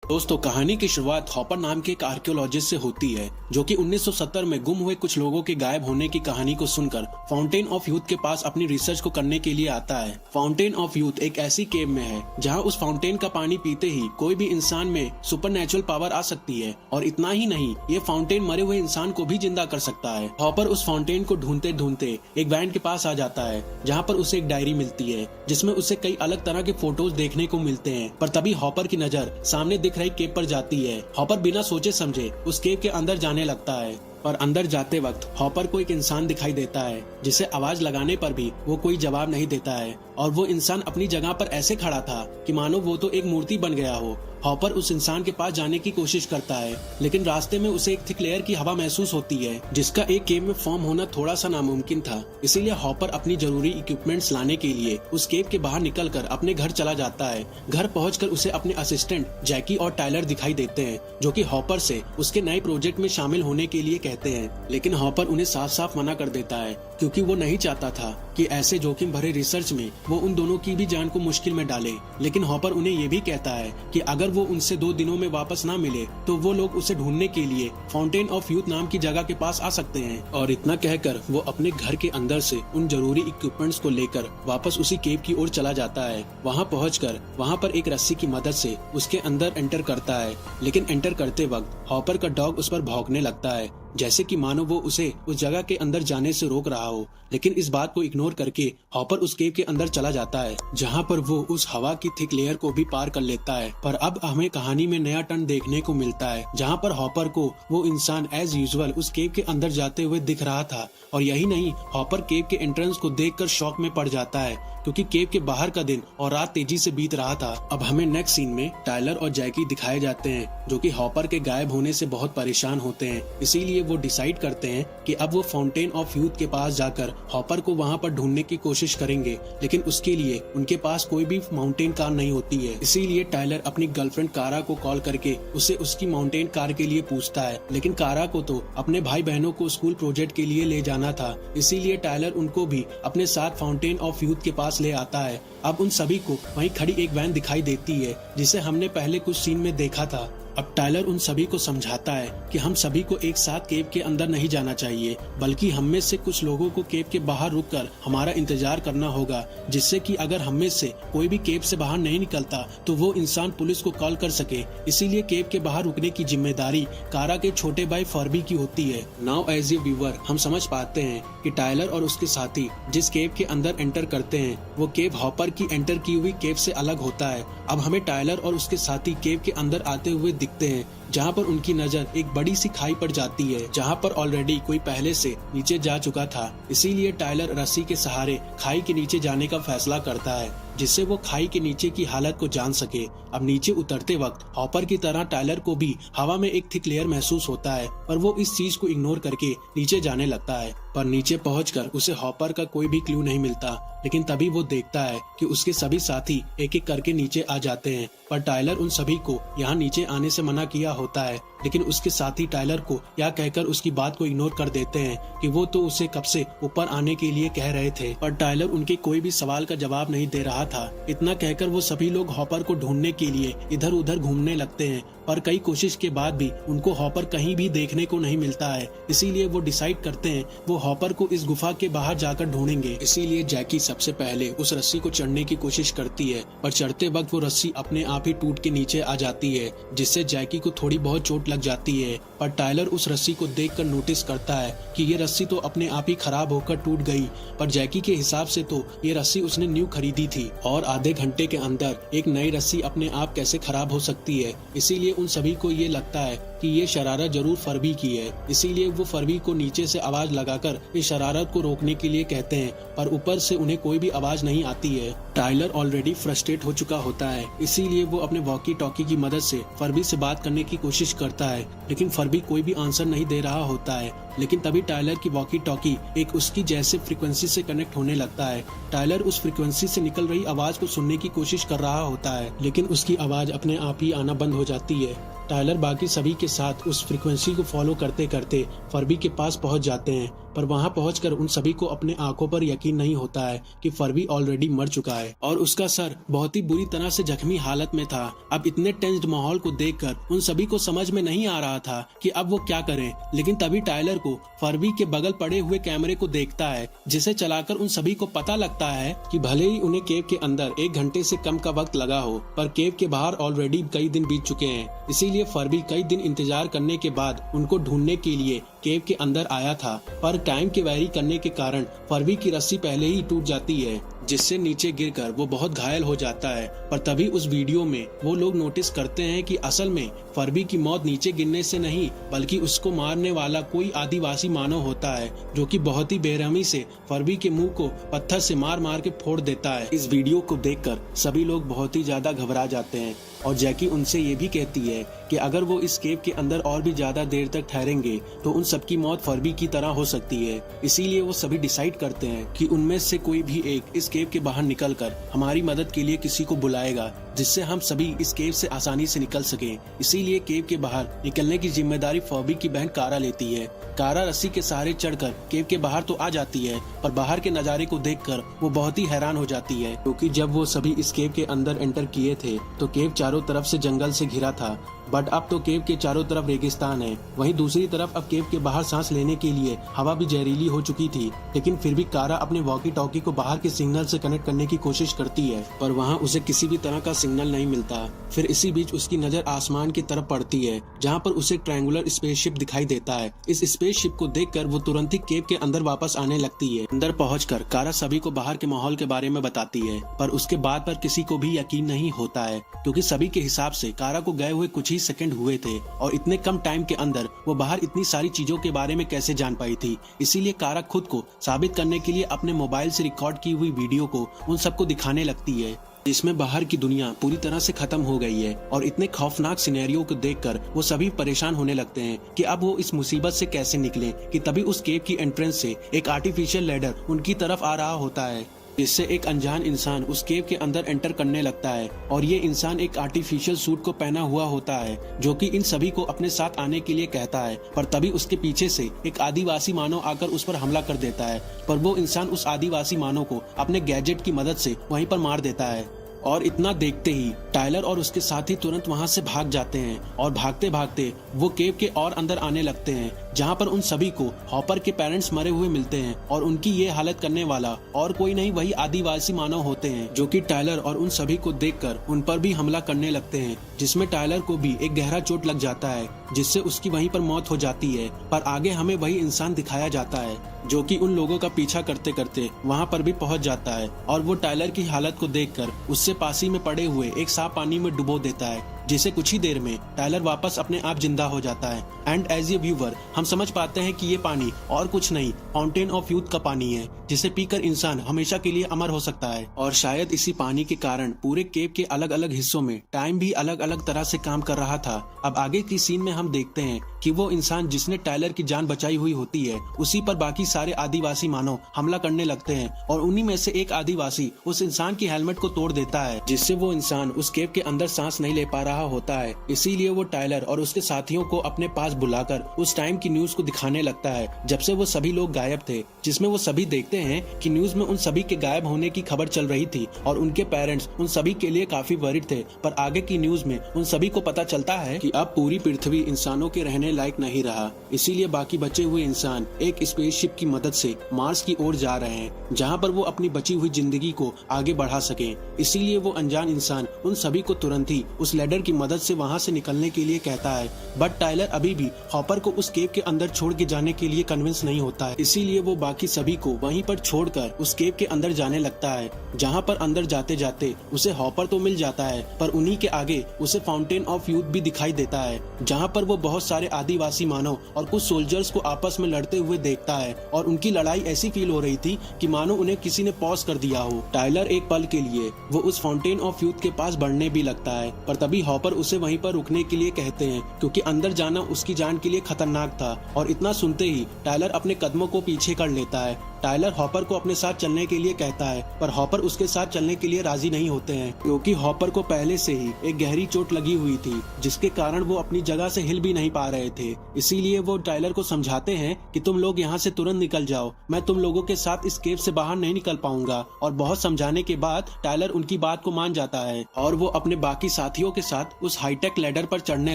दोस्तों, कहानी की शुरुआत हॉपर नाम के एक आर्कियोलॉजिस्ट से होती है जो कि 1970 में गुम हुए कुछ लोगों के गायब होने की कहानी को सुनकर फाउंटेन ऑफ यूथ के पास अपनी रिसर्च को करने के लिए आता है। फाउंटेन ऑफ यूथ एक ऐसी केव में है जहां उस फाउंटेन का पानी पीते ही कोई भी इंसान में सुपरनैचुरल पावर आ सकती है, और इतना ही नहीं, ये फाउंटेन मरे हुए इंसान को भी जिंदा कर सकता है। हॉपर उस फाउंटेन को ढूंढते ढूंढते एक वैन के पास आ जाता है जहाँ पर उसे एक डायरी मिलती है जिसमें उसे कई अलग तरह के फोटोज देखने को मिलते हैं। पर तभी हॉपर की नजर सामने दिख रही केव पर जाती है। हॉपर बिना सोचे समझे उस केव के अंदर जाने लगता है, और अंदर जाते वक्त हॉपर को एक इंसान दिखाई देता है जिसे आवाज लगाने पर भी वो कोई जवाब नहीं देता है, और वो इंसान अपनी जगह पर ऐसे खड़ा था कि मानो वो तो एक मूर्ति बन गया हो। हॉपर उस इंसान के पास जाने की कोशिश करता है, लेकिन रास्ते में उसे एक थिक लेयर की हवा महसूस होती है जिसका एक केव में फॉर्म होना थोड़ा सा नामुमकिन था। इसीलिए हॉपर अपनी जरूरी इक्विपमेंट्स लाने के लिए उस केव के बाहर निकलकर अपने घर चला जाता है। घर पहुंचकर उसे अपने असिस्टेंट जैकी और टायलर दिखाई देते हैं जो कि हॉपर से उसके नए प्रोजेक्ट में शामिल होने के लिए कहते हैं, लेकिन हॉपर उन्हें साफ साफ मना कर देता है क्योंकि वो नहीं चाहता था कि ऐसे जोखिम भरे रिसर्च में वो उन दोनों की भी जान को मुश्किल में डाले। लेकिन हॉपर उन्हें ये भी कहता है कि अगर वो उनसे 2 दिनों में वापस ना मिले तो वो लोग उसे ढूंढने के लिए फाउंटेन ऑफ यूथ नाम की जगह के पास आ सकते हैं। और इतना कहकर वो अपने घर के अंदर से उन जरूरी इक्विपमेंट्स को लेकर वापस उसी केव की ओर चला जाता है। वहाँ पहुंचकर वहाँ पर एक रस्सी की मदद से उसके अंदर एंटर करता है, लेकिन एंटर करते वक्त हॉपर का डॉग उस पर भौंकने लगता है जैसे कि मानो वो उसे उस जगह के अंदर जाने से रोक रहा हो। लेकिन इस बात को इग्नोर करके हॉपर उस केव के अंदर चला जाता है जहाँ पर वो उस हवा की थिक लेयर को भी पार कर लेता है। पर अब हमें कहानी में नया टर्न देखने को मिलता है जहाँ पर हॉपर को वो इंसान एज यूजुअल उस केव के अंदर जाते हुए दिख रहा था। और यही नहीं, हॉपर केव के एंट्रेंस को देखकर शॉक में पड़ जाता है क्योंकि केव के बाहर का दिन और रात तेजी से बीत रहा था। अब हमें नेक्स्ट सीन में टायलर और जैकी दिखाए जाते हैं जो कि हॉपर के गायब होने से बहुत परेशान होते हैं। इसीलिए वो डिसाइड करते हैं कि अब वो फाउंटेन ऑफ यूथ के पास जाकर हॉपर को वहाँ पर ढूंढने की कोशिश करेंगे, लेकिन उसके लिए उनके पास कोई भी माउंटेन कार नहीं होती है। इसीलिए टायलर अपनी गर्लफ्रेंड कारा को कॉल करके उसे उसकी माउंटेन कार के लिए पूछता है, लेकिन कारा को तो अपने भाई बहनों को स्कूल प्रोजेक्ट के लिए ले जाना था। इसीलिए टायलर उनको भी अपने साथ फाउंटेन ऑफ यूथ के पास ले आता है। अब उन सभी को वहीं खड़ी एक वैन दिखाई देती है जिसे हमने पहले कुछ सीन में देखा था। अब टायलर उन सभी को समझाता है कि हम सभी को एक साथ केव के अंदर नहीं जाना चाहिए, बल्कि हम में से कुछ लोगों को केव के बाहर रुककर हमारा इंतजार करना होगा, जिससे कि अगर हम में से कोई भी केव से बाहर नहीं निकलता तो वो इंसान पुलिस को कॉल कर सके। इसीलिए केव के बाहर रुकने की जिम्मेदारी कारा के छोटे भाई फॉर्बी की होती है। नाउ एज ए व्यूअर हम समझ पाते हैं कि टायलर और उसके साथी जिस केव के अंदर एंटर करते हैं वो केव हॉपर की एंटर की हुई केव से अलग होता है। अब हमें टायलर और उसके साथी केव के अंदर आते हुए दिखते हैं जहाँ पर उनकी नजर एक बड़ी सी खाई पर जाती है जहाँ पर ऑलरेडी कोई पहले से नीचे जा चुका था। इसीलिए टायलर रस्सी के सहारे खाई के नीचे जाने का फैसला करता है जिससे वो खाई के नीचे की हालत को जान सके। अब नीचे उतरते वक्त हॉपर की तरह टायलर को भी हवा में एक थिक लेयर महसूस होता है, पर वो इस चीज को इग्नोर करके नीचे जाने लगता है। पर नीचे पहुंचकर उसे हॉपर का कोई भी क्लू नहीं मिलता, लेकिन तभी वो देखता है कि उसके सभी साथी एक एक करके नीचे आ जाते हैं। पर टायलर उन सभी को यहाँ नीचे आने से मना किया होता है, लेकिन उसके साथी टायलर को यह कहकर उसकी बात को इग्नोर कर देते हैं कि वो तो उसे कब से ऊपर आने के लिए कह रहे थे। पर टायलर उनके कोई भी सवाल का जवाब नहीं दे रहा था। इतना कहकर वो सभी लोग हॉपर को ढूंढने के लिए इधर उधर घूमने लगते हैं, पर कई कोशिश के बाद भी उनको हॉपर कहीं भी देखने को नहीं मिलता है। इसीलिए वो डिसाइड करते हैं वो हॉपर को इस गुफा के बाहर जाकर ढूंढेंगे। इसीलिए जैकी सबसे पहले उस रस्सी को चढ़ने की कोशिश करती है, पर चढ़ते वक्त वो रस्सी अपने आप ही टूट के नीचे आ जाती है, जिससे जैकी को थोड़ी बहुत चोट लग जाती है। पर टायलर उस रस्सी को देखकर नोटिस करता है कि ये रस्सी तो अपने आप ही खराब होकर टूट गई, पर जैकी के हिसाब से तो ये रस्सी उसने न्यू खरीदी थी, और आधे घंटे के अंदर एक नई रस्सी अपने आप कैसे खराब हो सकती है। इसीलिए उन सभी को ये लगता है कि ये शरारत जरूर फर्बी की है। इसीलिए वो फर्बी को नीचे से आवाज लगाकर इस शरारत को रोकने के लिए कहते हैं, पर ऊपर से उन्हें कोई भी आवाज नहीं आती है। टायलर ऑलरेडी फ्रस्ट्रेट हो चुका होता है, इसीलिए वो अपने वॉकी टॉकी की मदद से फर्बी से बात करने की कोशिश करता है, लेकिन फर्बी कोई भी आंसर नहीं दे रहा होता है। लेकिन तभी टायलर की वॉकी टॉकी एक उसकी जैसे फ्रीक्वेंसी से कनेक्ट होने लगता है। टायलर उस फ्रीक्वेंसी से निकल रही आवाज को सुनने की कोशिश कर रहा होता है, लेकिन उसकी आवाज अपने आप ही आना बंद हो जाती है। टायलर बाकी सभी के साथ उस फ्रीक्वेंसी को फॉलो करते करते फर्बी के पास पहुंच जाते हैं, पर वहाँ पहुंचकर उन सभी को अपने आंखों पर यकीन नहीं होता है कि फर्बी ऑलरेडी मर चुका है और उसका सर बहुत ही बुरी तरह से जख्मी हालत में था। अब इतने टेंस्ड माहौल को देखकर उन सभी को समझ में नहीं आ रहा था कि अब वो क्या करें, लेकिन तभी टाइलर को फर्बी के बगल पड़े हुए कैमरे को देखता है, जिसे चलाकर उन सभी को पता लगता है कि भले ही उन्हें केव के अंदर 1 घंटे से कम का वक्त लगा हो, पर केव के बाहर ऑलरेडी कई दिन बीत चुके हैं। इसीलिए फर्बी कई दिन इंतजार करने के बाद उनको ढूंढने के लिए केव के अंदर आया था, पर टाइम के वैरी करने के कारण फर्बी की रस्सी पहले ही टूट जाती है, जिससे नीचे गिरकर वो बहुत घायल हो जाता है। पर तभी उस वीडियो में वो लोग नोटिस करते हैं कि असल में फर्बी की मौत नीचे गिरने से नहीं, बल्कि उसको मारने वाला कोई आदिवासी मानव होता है, जो कि बहुत ही बेरहमी से फर्बी के मुंह को पत्थर से मार मार के फोड़ देता है। इस वीडियो को देखकर सभी लोग बहुत ही ज्यादा घबरा जाते हैं और जैकी उनसे ये भी कहती है कि अगर वो इस केव के अंदर और भी ज्यादा देर तक ठहरेंगे तो उन सबकी मौत फर्बी की तरह हो सकती है। इसीलिए वो सभी डिसाइड करते हैं कि उनमें से कोई भी एक इस केव के बाहर निकलकर हमारी मदद के लिए किसी को बुलाएगा, जिससे हम सभी इस केव से आसानी से निकल सकें। इसीलिए केव के बाहर निकलने की जिम्मेदारी फर्बी की बहन कारा लेती है। कारा रस्सी के सहारे चढ़कर केव के बाहर तो आ जाती है, पर बाहर के नजारे को देखकर वो बहुत ही हैरान हो जाती है, क्योंकि जब वो सभी इस केव के अंदर एंटर किए थे तो केव चारों तरफ से जंगल से घिरा था, बट अब तो केव के चारों तरफ रेगिस्तान है। वहीं दूसरी तरफ अब केव के बाहर सांस लेने के लिए हवा भी जहरीली हो चुकी थी, लेकिन फिर भी कारा अपने वॉकी टॉकी को बाहर के सिग्नल से कनेक्ट करने की कोशिश करती है, पर वहाँ उसे किसी भी तरह का सिग्नल नहीं मिलता। फिर इसी बीच उसकी नजर आसमान की तरफ पड़ती है, जहाँ पर उसे ट्रायंगुलर स्पेसशिप दिखाई देता है। इस स्पेसशिप को देखकर वो तुरंत ही केव के अंदर वापस आने लगती है। अंदर पहुंचकर कारा सभी को बाहर के माहौल के बारे में बताती है, पर उसके बाद पर किसी को भी यकीन नहीं होता है, क्योंकि सभी के हिसाब से कारा को गए हुए कुछ ही सेकंड हुए थे और इतने कम टाइम के अंदर वो बाहर इतनी सारी चीजों के बारे में कैसे जान पाई थी। इसीलिए कारा खुद को साबित करने के लिए अपने मोबाइल से रिकॉर्ड की हुई वीडियो को उन सबको दिखाने लगती है, जिसमें बाहर की दुनिया पूरी तरह से खत्म हो गई है। और इतने खौफनाक सिनेरियो को देखकर वो सभी परेशान होने लगते हैं कि अब वो इस मुसीबत से कैसे निकलें, कि तभी उस केव की एंट्रेंस से एक आर्टिफिशियल लैडर उनकी तरफ आ रहा होता है, जिससे एक अनजान इंसान उस केव के अंदर एंटर करने लगता है। और ये इंसान एक आर्टिफिशियल सूट को पहना हुआ होता है, जो कि इन सभी को अपने साथ आने के लिए कहता है, पर तभी उसके पीछे से एक आदिवासी मानव आकर उस पर हमला कर देता है, पर वो इंसान उस आदिवासी मानव को अपने गैजेट की मदद से वहीं पर मार देता है। और इतना देखते ही टाइलर और उसके साथी तुरंत वहां से भाग जाते हैं और भागते भागते वो केव के और अंदर आने लगते हैं, जहां पर उन सभी को हॉपर के पेरेंट्स मरे हुए मिलते हैं और उनकी ये हालत करने वाला और कोई नहीं वही आदिवासी मानव होते हैं, जो कि टाइलर और उन सभी को देखकर उन पर भी हमला करने लगते हैं, जिसमें टाइलर को भी एक गहरा चोट लग जाता है, जिससे उसकी वहीं पर मौत हो जाती है। पर आगे हमें वही इंसान दिखाया जाता है जो कि उन लोगों का पीछा करते करते वहां पर भी पहुंच जाता है और वो टाइलर की हालत को देखकर उससे पास ही में पड़े हुए एक सांप पानी में डुबो देता है, जिसे कुछ ही देर में टाइलर वापस अपने आप जिंदा हो जाता है। एंड एज ए व्यूवर हम समझ पाते हैं कि ये पानी और कुछ नहीं, फाउंटेन ऑफ यूथ का पानी है, जिसे पीकर इंसान हमेशा के लिए अमर हो सकता है। और शायद इसी पानी के कारण पूरे केव के अलग अलग हिस्सों में टाइम भी अलग अलग तरह से काम कर रहा था। अब आगे की सीन में हम देखते हैं कि वो इंसान जिसने टाइलर की जान बचाई हुई होती है, उसी पर बाकी सारे आदिवासी मानव हमला करने लगते हैं और उन्हीं में से एक आदिवासी उस इंसान की हेलमेट को तोड़ देता है, जिससे वो इंसान उस केव के अंदर सांस नहीं ले पा रहा होता है। इसीलिए वो टाइलर और उसके साथियों को अपने पास बुलाकर उस टाइम की न्यूज को दिखाने लगता है, जब से वो सभी लोग गायब थे, जिसमें वो सभी देखते हैं कि न्यूज में उन सभी के गायब होने की खबर चल रही थी और उनके पेरेंट्स उन सभी के लिए काफी वरीड थे। पर आगे की न्यूज में उन सभी को पता चलता है कि अब पूरी पृथ्वी इंसानों के रहने लायक नहीं रहा। इसीलिए बाकी बचे हुए इंसान एक स्पेसशिप की मदद से मार्स की ओर जा रहे हैं, जहां पर वो अपनी बची हुई जिंदगी को आगे बढ़ा सके। इसीलिए वो अनजान इंसान उन सभी को तुरंत ही उस लैडर की मदद से वहां से निकलने के लिए कहता है, बट टाइलर अभी भी हॉपर को उस केव के अंदर छोड़ के जाने के लिए कन्विंस नहीं होता है। इसीलिए वो बाकी सभी को वहीं पर छोड़कर उस केव के अंदर जाने लगता है, जहां पर अंदर जाते जाते उसे हॉपर तो मिल जाता है, पर उन्हीं के आगे उसे फाउंटेन ऑफ यूथ भी दिखाई देता है, जहां पर वो बहुत सारे आदिवासी मानव और कुछ सोल्जर्स को आपस में लड़ते हुए देखता है और उनकी लड़ाई ऐसी फील हो रही थी कि मानो उन्हें किसी ने पॉज कर दिया हो। टाइलर एक पल के लिए वो उस फाउंटेन ऑफ यूथ के पास बढ़ने भी लगता है, पर तभी हॉपर उसे वहीं पर रुकने के लिए कहते हैं क्योंकि अंदर जाना उसकी जान के लिए खतरनाक था। और इतना सुनते ही टायलर अपने कदमों को पीछे कर लेता है। टायलर हॉपर को अपने साथ चलने के लिए कहता है, पर हॉपर उसके साथ चलने के लिए राजी नहीं होते हैं क्योंकि हॉपर को पहले से ही एक गहरी चोट लगी हुई थी, जिसके कारण वो अपनी जगह से हिल भी नहीं पा रहे थे। इसीलिए वो टायलर को समझाते हैं कि तुम लोग यहाँ से तुरंत निकल जाओ, मैं तुम लोगों के साथ इस केव से बाहर नहीं निकल पाऊंगा। और बहुत समझाने के बाद टायलर उनकी बात को मान जाता है और वो अपने बाकी साथियों के साथ उस हाईटेक लैडर पर चढ़ने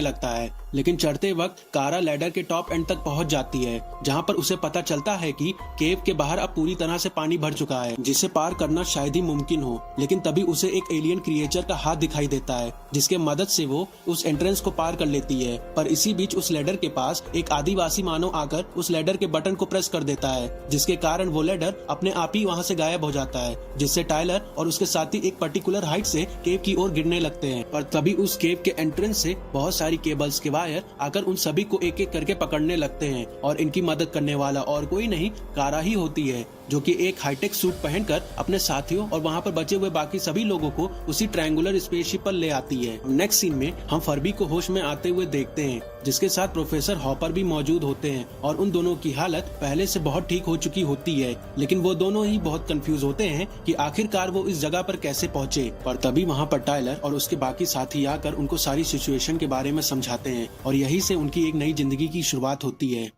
लगता है। लेकिन चढ़ते वक्त कारा लैडर के टॉप एंड तक पहुंच जाती है, जहां पर उसे पता चलता है कि केव के बाहर अब पूरी तरह से पानी भर चुका है, जिसे पार करना शायद ही मुमकिन हो। लेकिन तभी उसे एक एलियन क्रिएचर का हाथ दिखाई देता है, जिसके मदद से वो उस एंट्रेंस को पार कर लेती है। पर इसी बीच उस लैडर के पास एक आदिवासी मानव आकर उस लैडर के बटन को प्रेस कर देता है, जिसके कारण वो लैडर अपने आप ही वहां से गायब हो जाता है, जिससे टायलर और उसके साथी एक पर्टिकुलर हाइट से केव की ओर गिरने लगते हैं। पर तभी उस केव के एंट्रेंस से बहुत सारी केबल्स के वायर आकर उन सभी को एक एक करके पकड़ने लगते हैं और इनकी मदद करने वाला और कोई नहीं, कारा ही होती है, जो कि एक हाईटेक सूट पहनकर अपने साथियों और वहां पर बचे हुए बाकी सभी लोगों को उसी ट्रायंगुलर स्पेसशिप पर ले आती है। नेक्स्ट सीन में हम फर्बी को होश में आते हुए देखते हैं, जिसके साथ प्रोफेसर हॉपर भी मौजूद होते हैं और उन दोनों की हालत पहले से बहुत ठीक हो चुकी होती है। लेकिन वो दोनों ही बहुत कंफ्यूज होते हैं कि आखिरकार वो इस जगह पर कैसे पहुंचे। पर तभी वहां पर टायलर और उसके बाकी साथी आकर उनको सारी सिचुएशन के बारे में समझाते हैं और यही से उनकी एक नई जिंदगी की शुरुआत होती है।